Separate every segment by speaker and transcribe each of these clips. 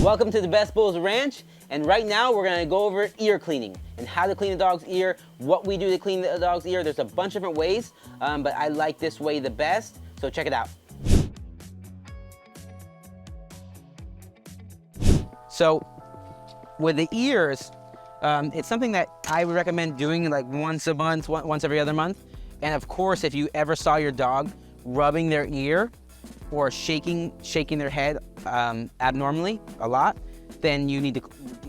Speaker 1: Welcome to DaBestBulls Ranch, and right now we're gonna go over ear cleaning and how to clean a dog's ear, what we do to clean the dog's ear. There's a bunch of different ways, but I like this way the best, so check it out. So with the ears, it's something that I would recommend doing like once a month, once every other month. And of course, if you ever saw your dog rubbing their ear or shaking their head abnormally a lot, then you need to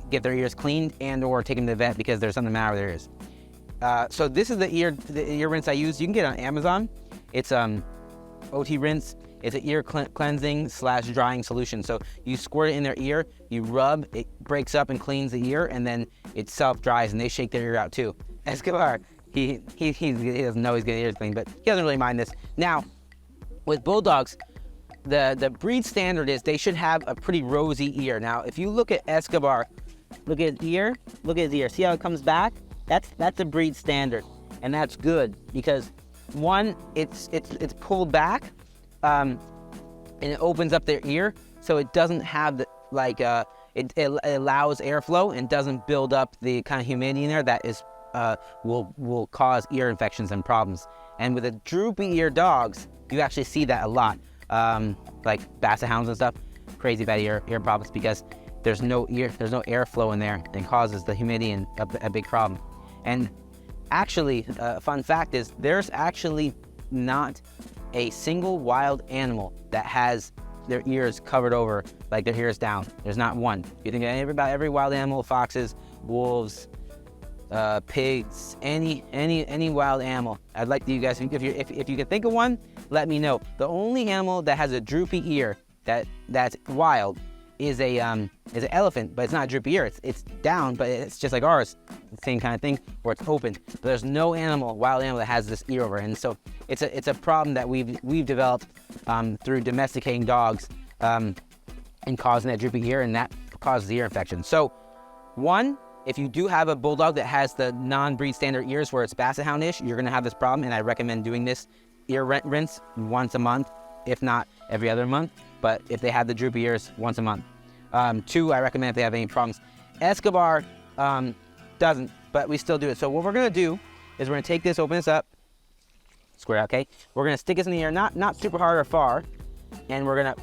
Speaker 1: get their ears cleaned and or take them to the vet because there's something the matter with their ears. So this is the ear rinse I use. You can get it on Amazon. It's OT rinse. It's an ear cleansing / drying solution. So you squirt it in their ear, you rub, it breaks up and cleans the ear, and then it self-dries and they shake their ear out too. Escobar, he doesn't know he's getting ears cleaned, but he doesn't really mind this. Now, with bulldogs, the breed standard is they should have a pretty rosy ear. Now, if you look at Escobar, look at his ear, see how it comes back? That's a breed standard, and that's good because one, it's pulled back, and it opens up their ear, so it doesn't have the, it allows airflow and doesn't build up the kind of humidity in there that is will cause ear infections and problems. And with the droopy ear dogs, you actually see that a lot, like basset hounds and stuff, crazy bad ear problems because there's no airflow in there and causes the humidity and a big problem. And actually, a fun fact is there's actually not a single wild animal that has their ears covered over, like their ears down. There's not one. You think about every wild animal, foxes, wolves, pigs, any wild animal. I'd like you guys, if you can think of one, let me know. The only animal that has a droopy ear that's wild is an elephant, but it's not a droopy ear. It's down, but it's just like ours, the same kind of thing, where it's open. But there's no wild animal that has this ear over, and so it's a problem that we've developed through domesticating dogs and causing that droopy ear, and that causes the ear infection. So, one, if you do have a bulldog that has the non-breed standard ears where it's basset hound-ish, you're gonna have this problem, and I recommend doing this ear rinse once a month, if not every other month. But if they have the droopy ears, once a month. Two, I recommend if they have any problems. Escobar doesn't, but we still do it. So what we're gonna do is we're gonna take this, open this up, square out, okay? We're gonna stick this in the ear, not super hard or far, and I'm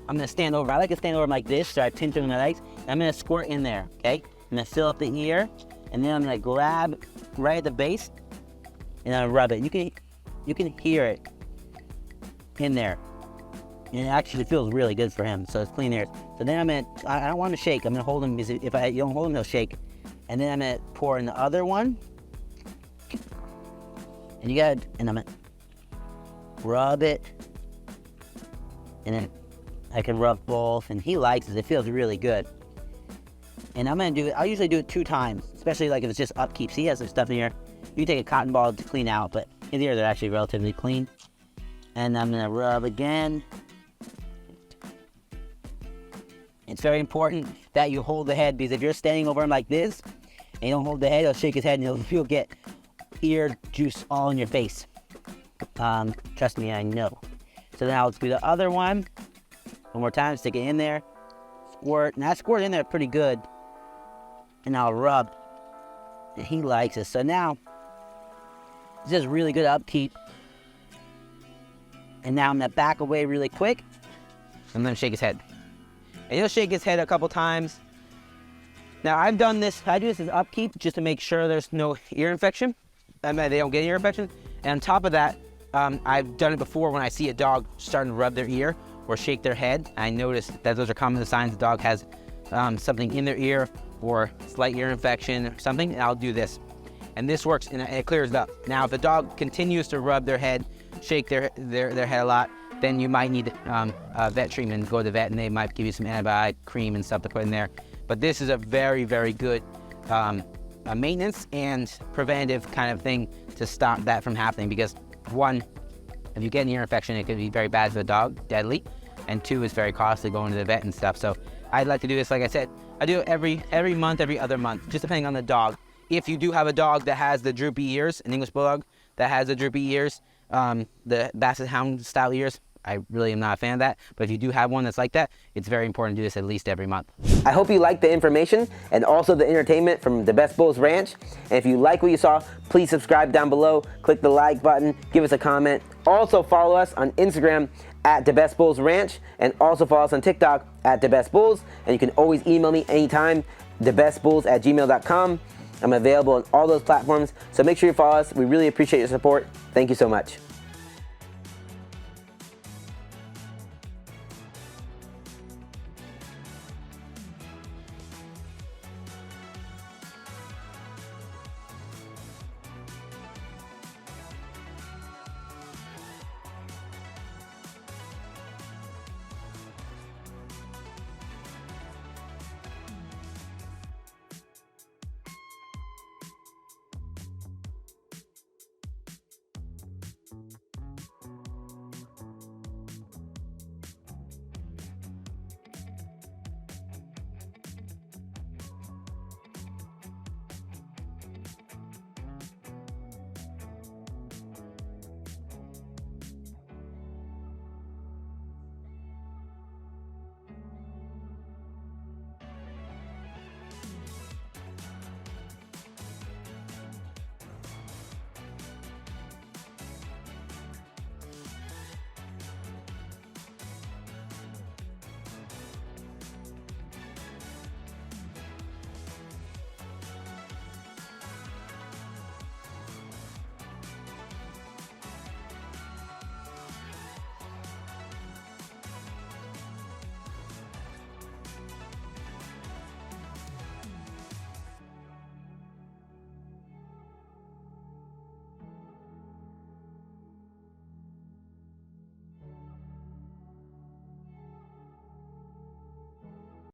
Speaker 1: gonna stand over. I like to stand over like this, so I pinch it with my legs. I'm gonna squirt in there, okay? I'm gonna fill up the ear, and then I'm gonna grab right at the base, and I'm gonna rub it. You can hear it in there. And it actually feels really good for him, so it's clean ears. So then I don't want him to shake. I'm gonna hold him, because if you don't hold him, he'll shake. And then I'm gonna pour in the other one. And I'm gonna rub it. And then I can rub both, and he likes it. It feels really good. And I'll usually do it 2 times, especially like if it's just upkeep. See, he has some stuff in here. You can take a cotton ball to clean out, but his ears are actually relatively clean. And I'm gonna rub again. It's very important that you hold the head, because if you're standing over him like this and you don't hold the head, he'll shake his head and you'll get ear juice all in your face. Trust me, I know. So then I'll do the other one more time, stick it in there, squirt, and I squirt in there pretty good, and I'll rub, and he likes it. So now it's just really good upkeep. And now I'm gonna back away really quick. I'm gonna shake his head. And he'll shake his head a couple times. Now I do this as upkeep just to make sure there's no ear infection. They don't get ear infection. And on top of that, I've done it before when I see a dog starting to rub their ear or shake their head. I notice that those are common signs the dog has something in their ear or slight ear infection or something, and I'll do this. And this works, and it clears it up. Now if the dog continues to rub their head, shake their head a lot, then you might need vet treatment. Go to the vet and they might give you some antibiotic cream and stuff to put in there. But this is a very, very good maintenance and preventative kind of thing to stop that from happening, because one, if you get an ear infection, it could be very bad for the dog, deadly, and two, it's very costly going to the vet and stuff. So I'd like to do this, like I said, I do it every month, every other month, just depending on the dog. If you do have a dog that has the droopy ears, an English Bulldog that has the droopy ears, the Basset Hound style ears, I really am not a fan of that. But if you do have one that's like that, it's very important to do this at least every month. I hope you liked the information and also the entertainment from DaBestBulls Ranch. And if you like what you saw, please subscribe down below, click the like button, give us a comment. Also follow us on Instagram at DaBestBulls Ranch, and also follow us on TikTok at DaBestBulls. And you can always email me anytime, DaBestBulls@gmail.com. I'm available on all those platforms, so make sure you follow us. We really appreciate your support. Thank you so much.